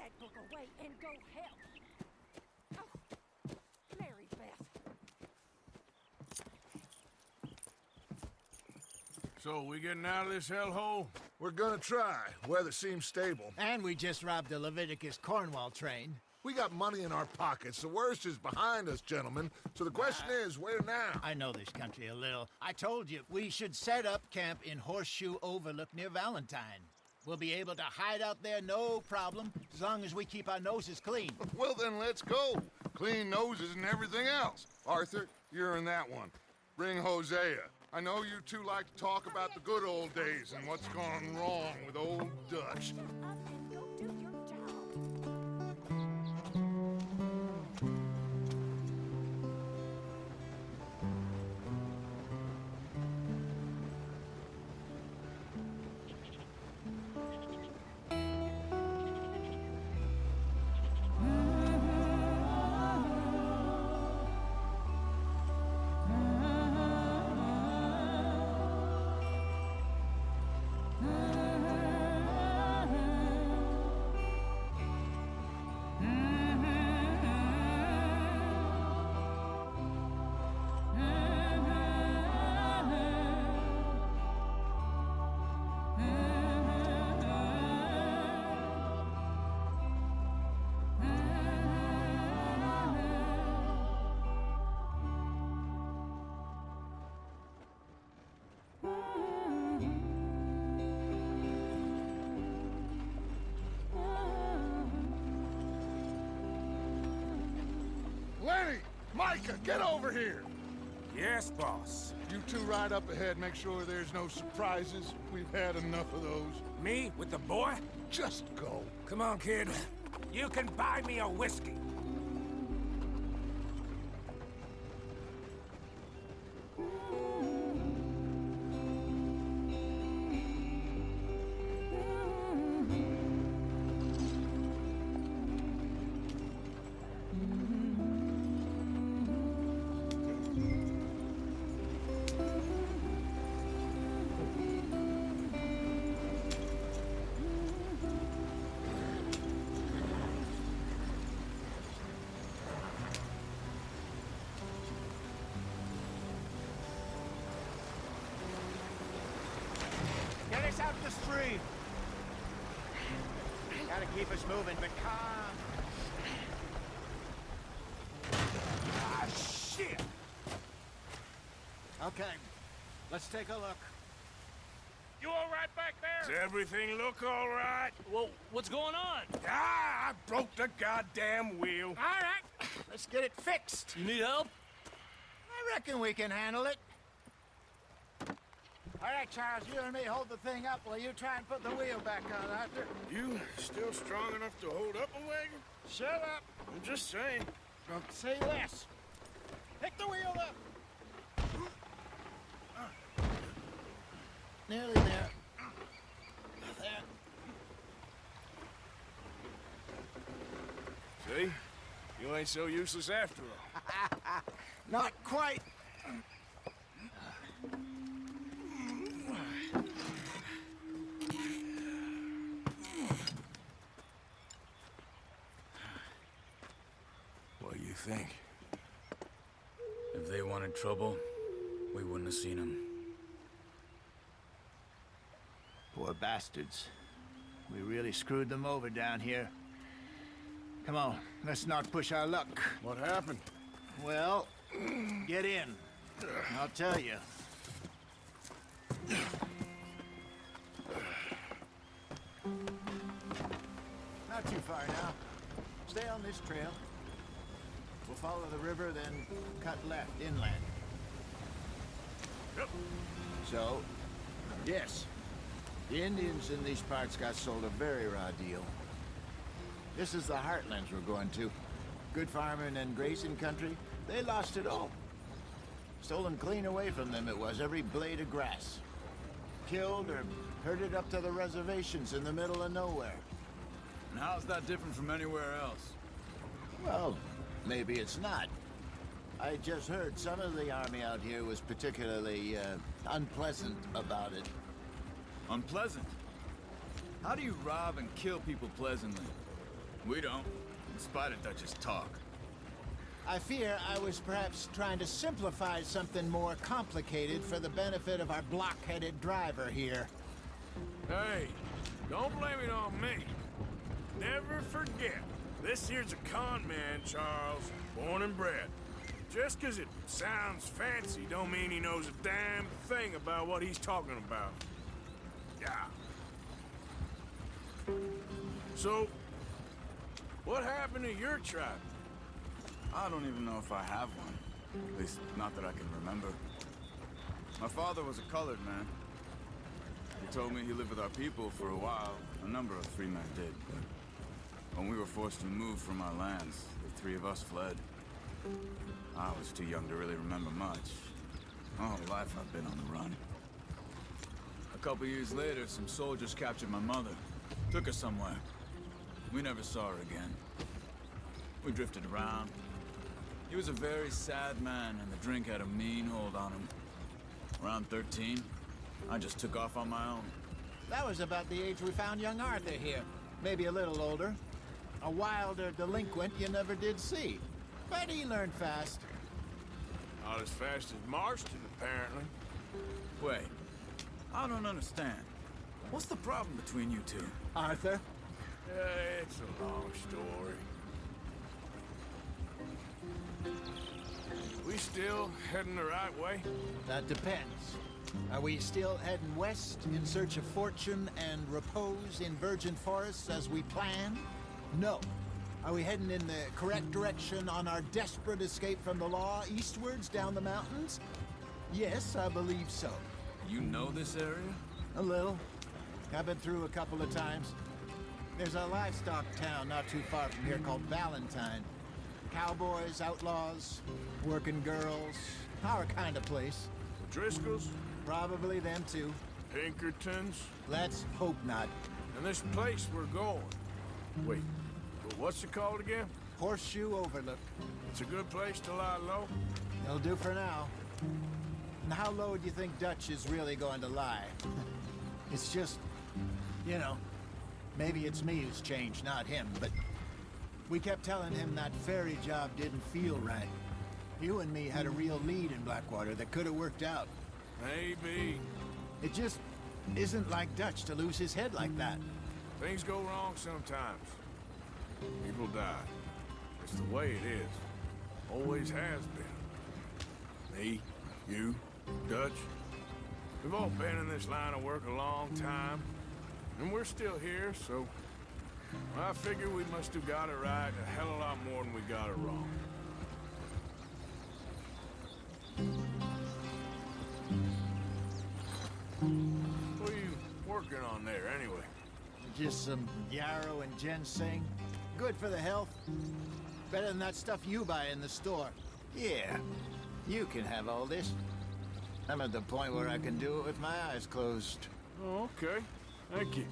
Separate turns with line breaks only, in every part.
that book away and go help. Oh, Mary Beth.
So, we getting out of this hellhole?
We're gonna try. Weather seems stable.
And we just robbed the Leviticus Cornwall train.
We got money in our pockets. The worst is behind us, gentlemen. So the question is, where now?
I know this country a little. I told you, we should set up camp in Horseshoe Overlook near Valentine. We'll be able to hide out there no problem, as long as we keep our noses clean.
Well, then let's go. Clean noses and everything else. Arthur, you're in that one. Bring Hosea. I know you two like to talk about the good old days and what's gone wrong with old Dutch.
Shut up and go do your job.
Lenny! Micah, get over here!
Yes, boss.
You two ride up ahead, make sure there's no surprises. We've had enough of those.
Me with the boy?
Just go.
Come on, kid. You can buy me a whiskey.
Get us out the stream. Gotta keep us moving, but calm.
Ah, shit!
Okay, let's take a look.
You all right back
Does
there?
everything look all right?
Well, what's going on?
Ah, I broke the goddamn wheel.
All right, let's get it fixed.
You need help?
I reckon we can handle it. All right, Charles, you and me hold the thing up while you try and put the wheel back on, Arthur.
You still strong enough to hold up a wagon?
Shut up.
I'm just saying.
Don't say less. Pick the wheel up. Nearly there. There.
See? You ain't so useless after all.
Not quite.
What do you think?
If they wanted trouble, we wouldn't have seen them.
Poor bastards. We really screwed them over down here. Come on, let's not push our luck.
What happened?
Well, get in. I'll tell you. Not too far now. Stay on this trail. We'll follow the river, then cut left inland.
Yep.
So, yes, the Indians in these parts got sold a very raw deal. This is the heartlands we're going to. Good farming and grazing country, they lost it all. Stolen clean away from them it was, every blade of grass. Killed or herded up to the reservations in the middle of nowhere.
And how's that different from anywhere else?
Well, maybe it's not. I just heard some of the army out here was particularly, unpleasant about it.
Unpleasant? How do you rob and kill people pleasantly? We don't, in spite of Dutch's talk.
I fear I was perhaps trying to simplify something more complicated for the benefit of our block-headed driver here.
Hey, don't blame it on me. Never forget, this here's a con man, Charles, born and bred. Just 'cause it sounds fancy don't mean he knows a damn thing about what he's talking about. Yeah. So, what happened to your tribe?
I don't even know if I have one. At least, not that I can remember. My father was a colored man. He told me he lived with our people for a while. A number of free men did, but when we were forced to move from our lands, the three of us fled. I was too young to really remember much. My whole life I've been on the run. A couple years later, some soldiers captured my mother. Took her somewhere. We never saw her again. We drifted around. He was a very sad man, and the drink had a mean hold on him. Around 13, I just took off on my own.
That was about the age we found young Arthur here. Maybe a little older. A wilder delinquent you never did see. But he learned fast.
Not as fast as Marston, apparently.
Wait, I don't understand. What's the problem between you two?
Arthur?
It's a long story. We still heading the right way?
That depends. Are we still heading west in search of fortune and repose in virgin forests as we planned? No. Are we heading in the correct direction on our desperate escape from the law eastwards down the mountains? Yes, I believe so.
You know this area?
A little. I've been through a couple of times. There's a livestock town not too far from here called Valentine. Cowboys, outlaws, working girls, our kind of place.
Driscoll's?
Probably them too.
Pinkertons?
Let's hope not.
And this place we're going. Wait, but what's it called again?
Horseshoe Overlook.
It's a good place to lie low?
It'll do for now. And how low do you think Dutch is really going to lie? It's just, you know, maybe it's me who's changed, not him, but we kept telling him that ferry job didn't feel right. You and me had a real lead in Blackwater that could have worked out.
Maybe.
It just isn't like Dutch to lose his head like that.
Things go wrong sometimes. People die. It's the way it is. Always has been. Me, you, Dutch. We've all been in this line of work a long time. And we're still here, so I figure we must have got it right a hell of a lot more than we got it wrong. What are you working on there, anyway?
Just some yarrow and ginseng. Good for the health. Better than that stuff you buy in the store. Yeah, you can have all this. I'm at the point where I can do it with my eyes closed.
Oh, okay. Thank you.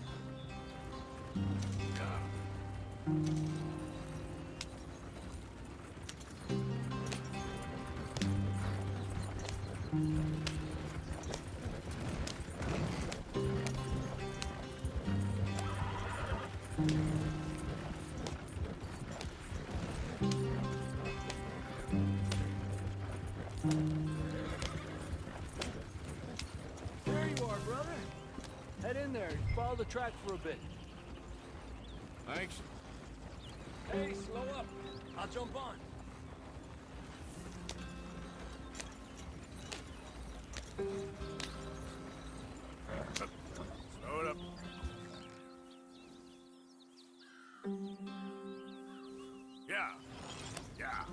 There you are, brother. Head in there and follow the track for a bit.
Thanks.
Hey, slow up. I'll jump on.
Slow it up. Yeah. Yeah.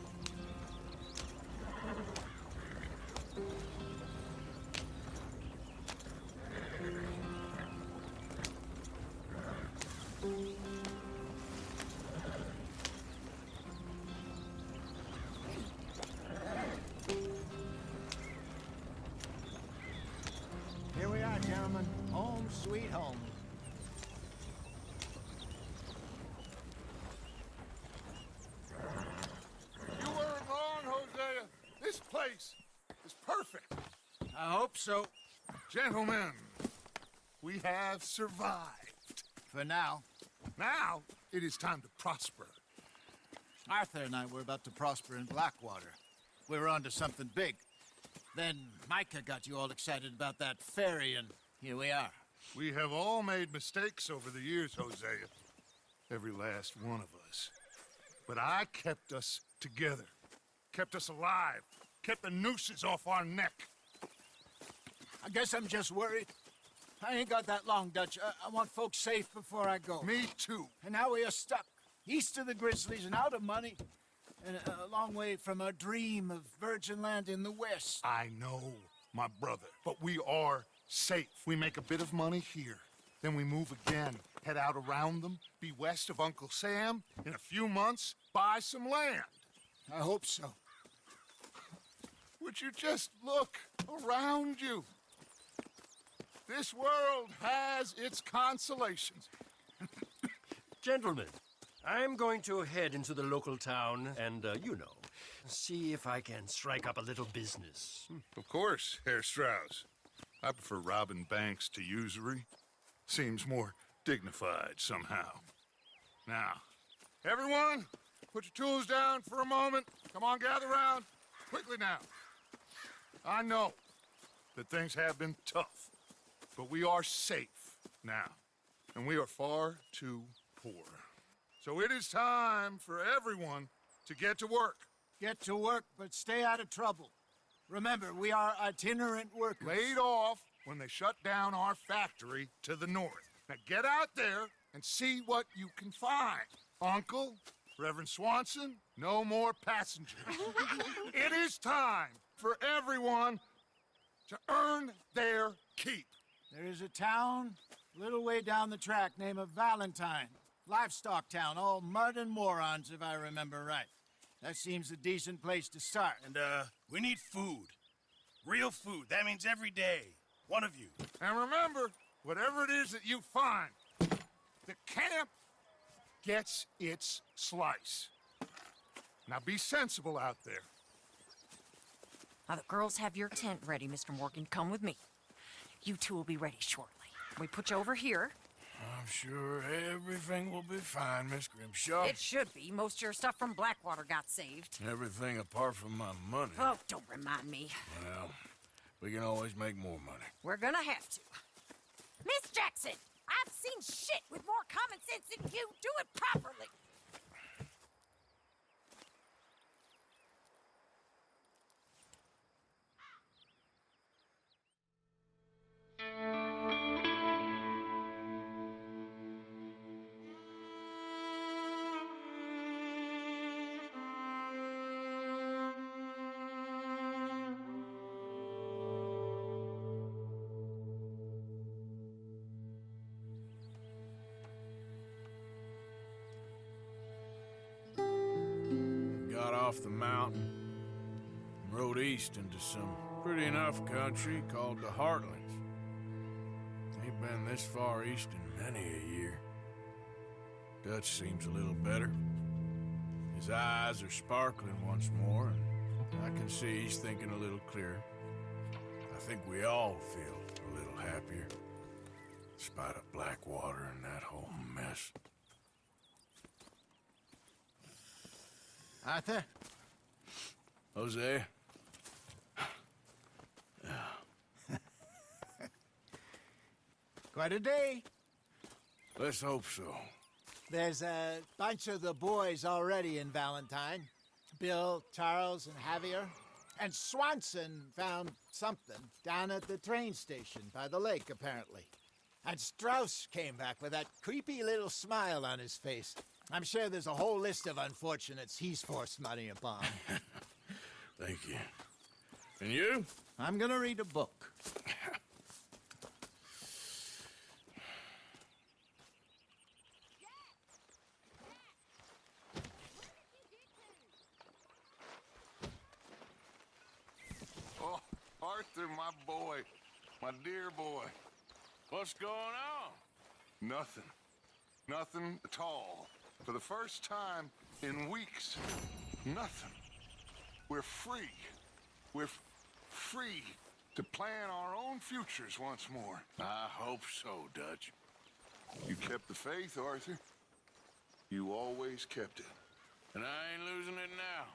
Here we are, gentlemen. Home sweet home.
You weren't wrong, Hosea. This place is perfect.
I hope so.
Gentlemen, we have survived.
For now.
Now, it is time to prosper.
Arthur and I were about to prosper in Blackwater. We were onto something big. Then Micah got you all excited about that ferry, and here we are.
We have all made mistakes over the years, Hosea. Every last one of us. But I kept us together. Kept us alive. Kept the nooses off our neck.
I guess I'm just worried. I ain't got that long, Dutch. I want folks safe before I go.
Me too.
And now we are stuck, east of the Grizzlies and out of money, and a long way from our dream of virgin land in the west.
I know, my brother. But we are safe. We make a bit of money here. Then we move again. Head out around them. Be west of Uncle Sam. In a few months, buy some land.
I hope so.
Would you just look around you? This world has its consolations.
Gentlemen, I'm going to head into the local town and, see if I can strike up a little business.
Of course, Herr Strauss. I prefer robbing banks to usury. Seems more dignified somehow. Now, everyone, put your tools down for a moment. Come on, gather round. Quickly now. I know that things have been tough, but we are safe now, and we are far too poor. So it is time for everyone to get to work.
Get to work, but stay out of trouble. Remember, we are itinerant workers.
Laid off when they shut down our factory to the north. Now get out there and see what you can find. Uncle, Reverend Swanson, no more passengers. It is time for everyone to earn their keep.
There is a town a little way down the track named Valentine. Livestock town, all mud and morons, if I remember right. That seems a decent place to start.
And, we need food. Real food. That means every day. One of you.
And remember, whatever it is that you find, the camp gets its slice. Now be sensible out there.
Now, the girls have your tent ready, Mr. Morgan. Come with me. You two will be ready shortly. We put you over here.
I'm sure everything will be fine, Miss Grimshaw.
It should be. Most of your stuff from Blackwater got saved.
Everything apart from my money.
Oh, don't remind me.
Well, we can always make more money.
We're gonna have to. Miss Jackson, I've seen shit with more common sense than you. Do it properly.
Got off the mountain and rode east into some pretty enough country called the Heartlands. Ain't been this far east in many a year. Dutch seems a little better. His eyes are sparkling once more, and I can see he's thinking a little clearer. I think we all feel a little happier, in spite of Blackwater and that whole mess.
Arthur?
Jose?
Quite a day.
Let's hope so.
There's a bunch of the boys already in Valentine. Bill, Charles, and Javier. And Swanson found something down at the train station by the lake, apparently. And Strauss came back with that creepy little smile on his face. I'm sure there's a whole list of unfortunates he's forced money upon.
Thank you. And you?
I'm gonna read a book.
Oh, Arthur, my boy. My dear boy.
What's going on?
Nothing. Nothing at all. For the first time in weeks, nothing. We're free. We're free to plan our own futures once more.
I hope so, Dutch.
You kept the faith, Arthur. You always kept it.
And I ain't losing it now.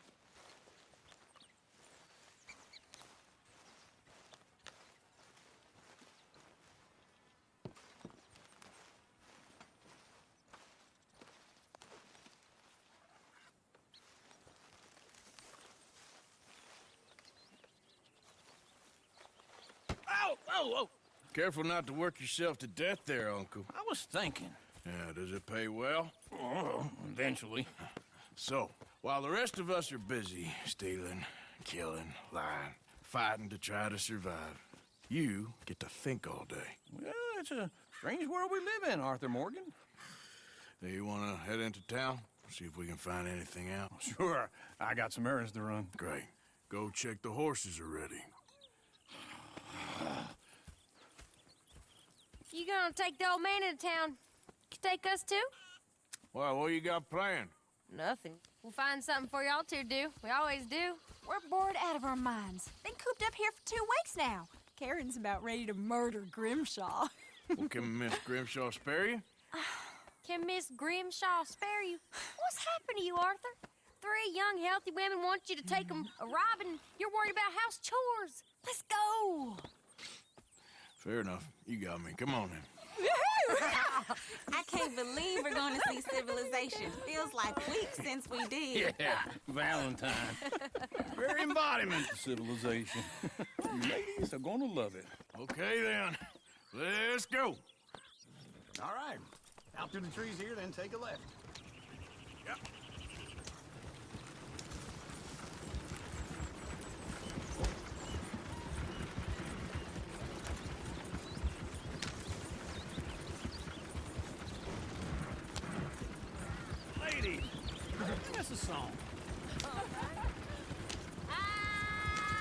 Oh!
Careful not to work yourself to death there, Uncle.
I was thinking.
Yeah, does it pay well?
Oh, eventually.
So, while the rest of us are busy stealing, killing, lying, fighting to try to survive, you get to think all day.
Well, it's a strange world we live in, Arthur Morgan.
Do you want to head into town? See if we can find anything out?
Sure, I got some errands to run.
Great. Go check the horses are ready.
You gonna take the old man into town? Can take us too?
Well, what you got planned?
Nothing. We'll find something for y'all to do. We always do.
We're bored out of our minds. Been cooped up here for 2 weeks now. Karen's about ready to murder Grimshaw.
Well, can Miss Grimshaw spare you?
Can Miss Grimshaw spare you? What's happened to you, Arthur? 3 young, healthy women want you to take them a robbing. You're worried about house chores. Let's go.
Fair enough. You got me. Come on then.
I can't believe we're going to see civilization. Feels like weeks since we did.
Yeah, Valentine. Very embodiment of civilization. Ladies are gonna love it.
Okay then. Let's go.
All right. Out through the trees here, then take a left.
Yep.
Ladies, sing us a song.
I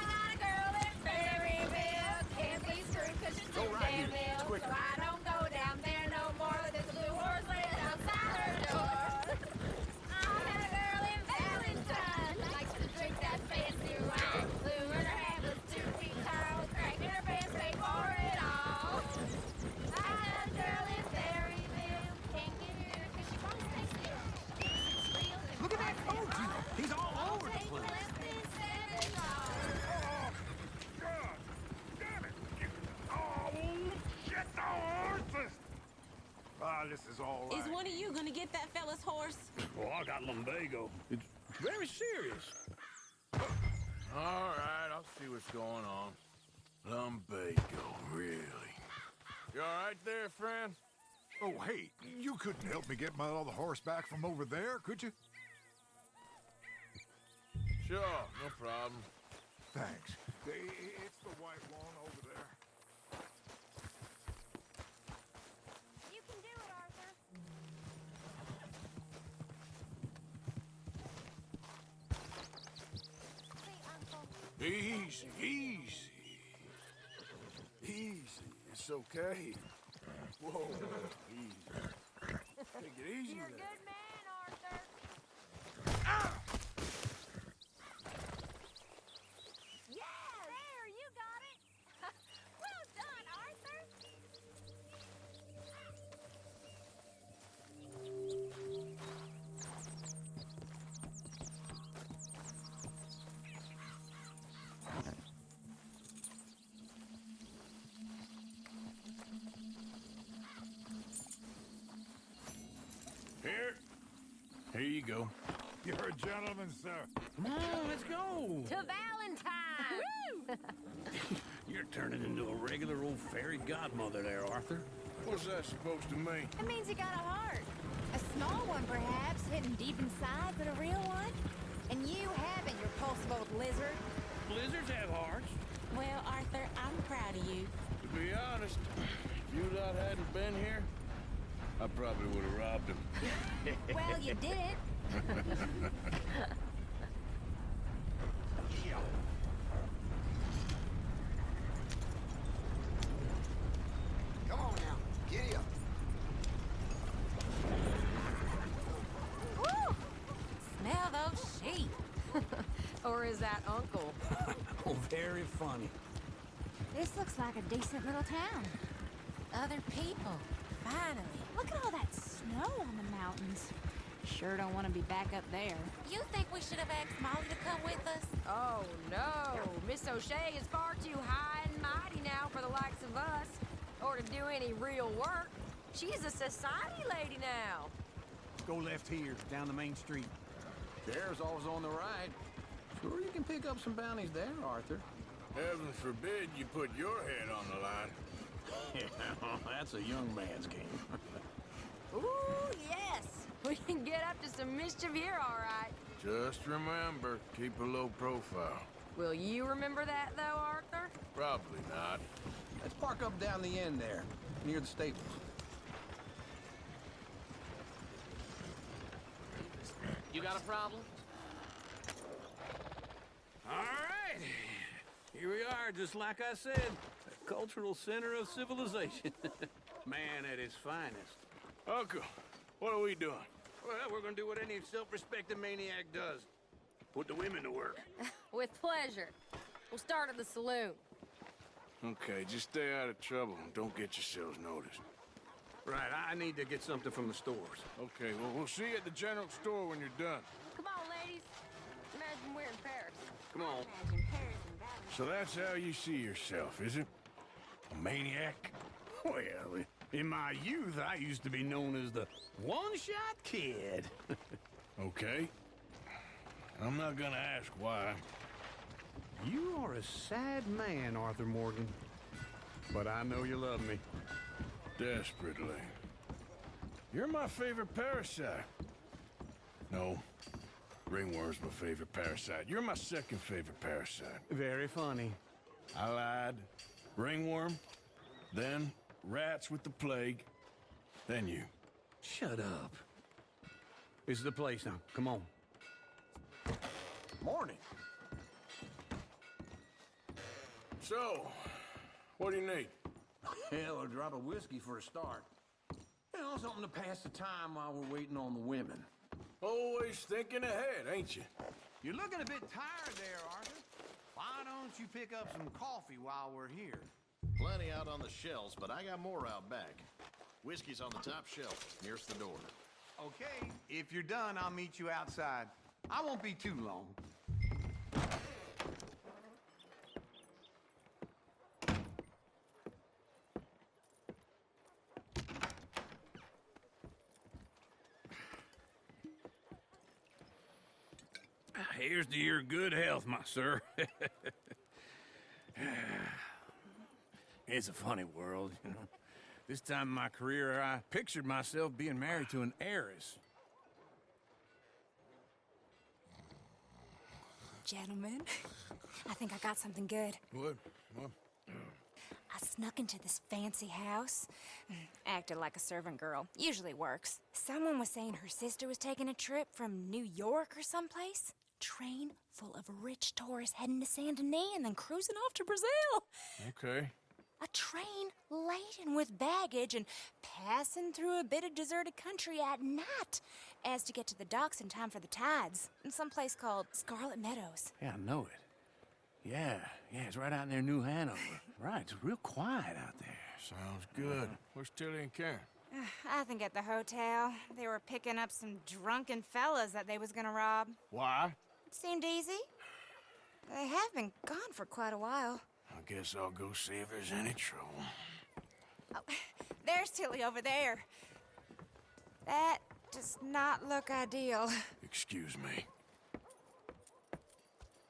got a girl in Berryville. Can't be screwed 'cause she's too damn ill. So I don't go down there no more. There's a blue horse laying outside her door. I had a girl in Valentine. Likes to drink that fancy wine. Blue in her hair was 2 feet tall. Crack in her pants, paid for it all. I had a girl in Berryville. Can't get her 'cause she won't stay still. It's real.
Look at that coach. He's all over the place.
This is all right.
Is one of you going to get that fella's horse?
Oh, I got lumbago. It's very serious.
All right, I'll see what's going on. Lumbago, really? You all right there, friend?
Oh, hey, you couldn't help me get my other horse back from over there, could you?
Sure, no problem.
Thanks. It's the white one over there.
You can do it, Arthur. See, Uncle.
Easy, easy. Easy, it's okay. Whoa, easy. Take it easy
You're a
there.
good man, Arthur. Yeah, there, you got it. Well done, Arthur.
Here you go.
You're a gentleman, sir.
Come on, let's go.
To Valentine.
You're turning into a regular old fairy godmother there, Arthur.
What's that supposed to mean?
It means you got a heart. A small one, perhaps, hidden deep inside, but a real one. And you haven't, you repulsive old lizard.
Blizzards have hearts.
Well, Arthur, I'm proud of you.
To be honest, if you lot hadn't been here, I probably would have robbed him.
Well, you did it.
Come on now, giddy up.
Woo! Smell those sheep. Or is that Uncle?
Oh, very funny.
This looks like a decent little town. Other people. Finally. Look at all that snow on the mountains.
Sure don't want to be back up there.
You think we should have asked Molly to come with us?
Oh, no. Miss O'Shea is far too high and mighty now for the likes of us. Or to do any real work. She's a society lady now.
Go left here, down the main street. There's always on the right. Sure you can pick up some bounties there, Arthur.
Heaven forbid you put your head on the line.
Yeah, that's a young man's game.
Ooh, yes. We can get up to some mischief here, all right.
Just remember, keep a low profile.
Will you remember that, though, Arthur?
Probably not.
Let's park up down the end there, near the stables.
You got a problem?
All right. Here we are, just like I said. A cultural center of civilization. Man at his finest.
Uncle, what are we doing?
Well, we're gonna do what any self-respecting maniac does. Put the women to work.
With pleasure. We'll start at the saloon.
Okay, just stay out of trouble and don't get yourselves noticed.
Right, I need to get something from the stores.
Okay, well, we'll see you at the general store when you're done.
Come on, ladies. Imagine we're in Paris.
Come on.
Imagine Paris and Valley.
So that's how you see yourself, is it? A maniac?
Well, in my youth, I used to be known as the one-shot kid.
Okay. I'm not gonna ask why.
You are a sad man, Arthur Morgan. But I know you love me.
Desperately. You're my favorite parasite. No, ringworm's my favorite parasite. You're my second favorite parasite.
Very funny.
I lied. Ringworm, then rats with the plague, then you.
Shut up. This is the place now. Come on.
Morning.
So, what do you need?
Hell, a drop of whiskey for a start. You know, something to pass the time while we're waiting on the women.
Always thinking ahead, ain't you?
You're looking a bit tired there, Arthur. Why don't you pick up some coffee while we're here?
Plenty out on the shelves, but I got more out back. Whiskey's on the top shelf, nearest the door.
Okay, if you're done, I'll meet you outside. I won't be too long.
Here's to your good health, my sir. It's a funny world, you know. This time in my career, I pictured myself being married to an heiress.
Gentlemen, I think I got something good.
What?
I snuck into this fancy house. Acted like a servant girl. Usually works. Someone was saying her sister was taking a trip from New York or someplace. Train full of rich tourists heading to Saint Denis and then cruising off to Brazil.
Okay.
A train laden with baggage and passing through a bit of deserted country at night as to get to the docks in time for the tides in some place called Scarlet Meadows.
Yeah, I know it. Yeah, it's right out near New Hanover. Right, it's real quiet out there.
Sounds good. Where's Tilly and Karen?
I think at the hotel. They were picking up some drunken fellas that they was gonna rob.
Why?
It seemed easy. They have been gone for quite a while.
I guess I'll go see if there's any trouble.
Oh, there's Tilly over there. That does not look ideal.
Excuse me.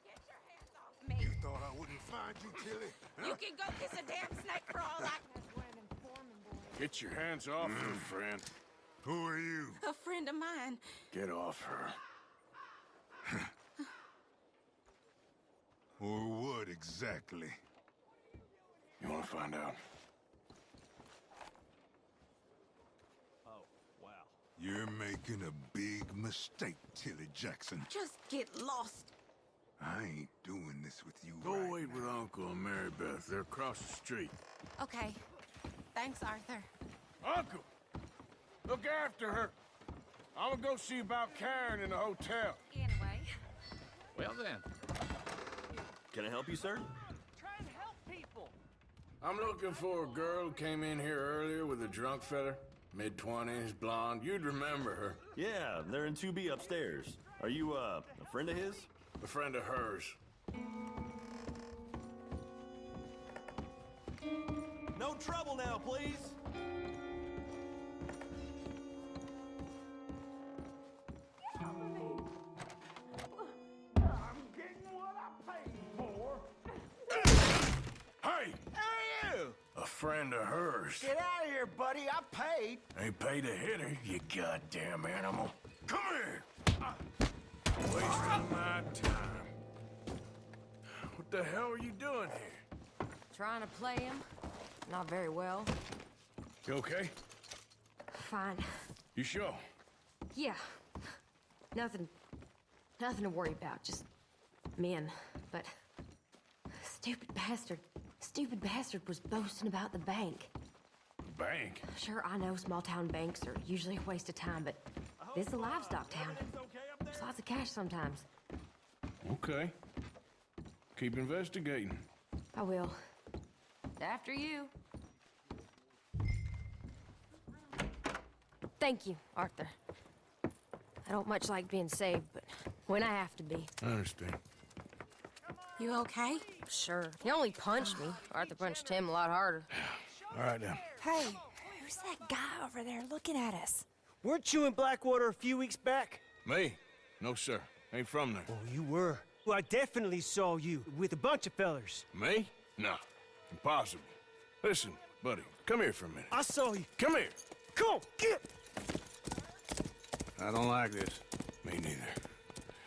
Get your hands off me.
You thought I wouldn't find you, Tilly?
You can go kiss a damn snake for all I...
Get your hands off her, friend.
Who are you?
A friend of mine.
Get off her.
Or what exactly?
You want to find out?
Oh, wow.
You're making a big mistake, Tilly Jackson.
Just get lost.
I ain't doing this with you
Go
right
wait
now.
with Uncle and Mary Beth. They're across the street.
Okay. Thanks, Arthur.
Uncle! Look after her. I'm gonna go see about Karen in the hotel.
Anyway.
Well then. Can I help you, sir?
Try and help people.
I'm looking for a girl who came in here earlier with a drunk fella. Mid-20s, blonde. You'd remember her.
Yeah, they're in 2B upstairs. Are you, a friend of his?
A friend of hers.
No trouble now, please.
I'm getting what I paid for.
Hey!
Who are you?
A friend of hers.
Get out of here, buddy. I paid.
Ain't paid to hit her, you goddamn animal. Come here! Wasting my time. What the hell are you doing here?
Trying to play him. Not very well.
You okay?
Fine.
You sure?
Yeah. Nothing to worry about. Just men. But stupid bastard was boasting about the bank.
Bank?
Sure, I know small town banks are usually a waste of time, but this is a livestock town. There's lots of cash sometimes.
Okay. Keep investigating.
I will. After you. Thank you, Arthur. I don't much like being saved, but when I have to be.
I understand.
You okay? Sure. He only punched me. Arthur punched him a lot harder.
All right, then.
Hey, who's that guy over there looking at us?
Weren't you in Blackwater a few weeks back?
Me? No, sir. Ain't from there.
Oh, you were. Well, I definitely saw you with a bunch of fellers.
Me? No. Impossible. Listen, buddy, come here for a minute.
I saw you.
Come here.
Come on, get!
I don't like this. Me neither.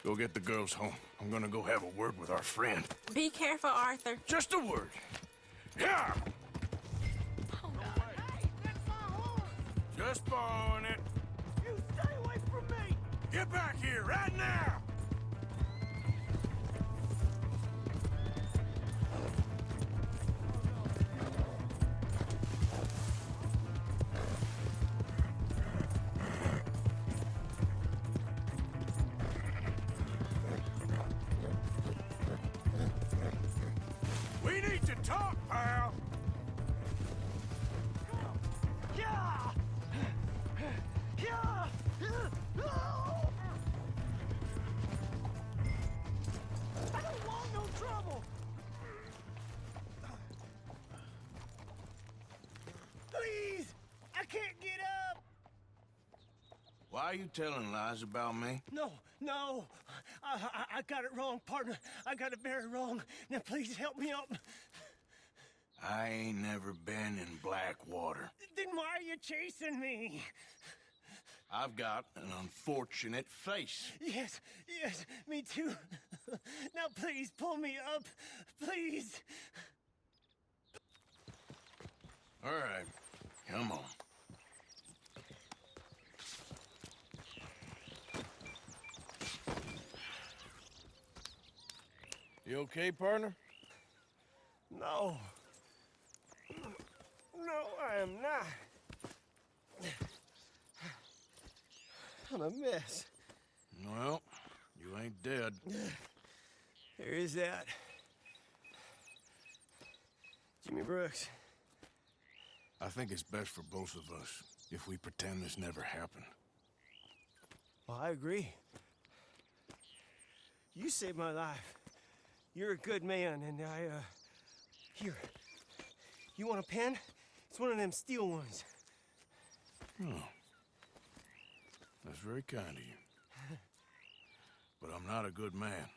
Go get the girls home. I'm gonna go have a word with our friend.
Be careful, Arthur.
Just a word. Yeah! Just borrowing it.
You stay away from me.
Get back here right now! We need to talk, pal!
Yeah. Yeah. I don't want no trouble. Please, I can't get up.
Why are you telling lies about me?
No, I got it wrong, partner. I got it very wrong. Now, please help me up.
I ain't never been in Blackwater.
Then why are you chasing me?
I've got an unfortunate face.
Yes, me too. Now, please, pull me up. Please.
All right, come on. You okay, partner?
No. No, I am not. I'm a mess.
Well, you ain't dead.
There is that. Jimmy Brooks.
I think it's best for both of us if we pretend this never happened.
Well, I agree. You saved my life. You're a good man, and here. You want a pen? It's one of them steel ones.
Oh. That's very kind of you. But I'm not a good man,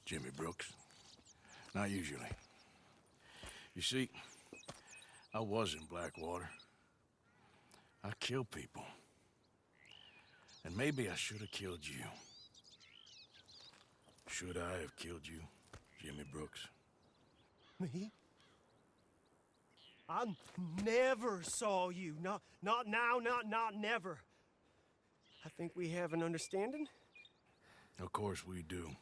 Jimmy Brooks. Not usually. You see, I was in Blackwater. I killed people. And maybe I should have killed you. Should I have killed you, Jimmy Brooks?
Me? I never saw you. Not now, not never. I think we have an understanding.
Of course we do.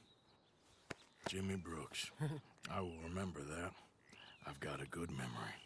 Jimmy Brooks. I will remember that. I've got a good memory.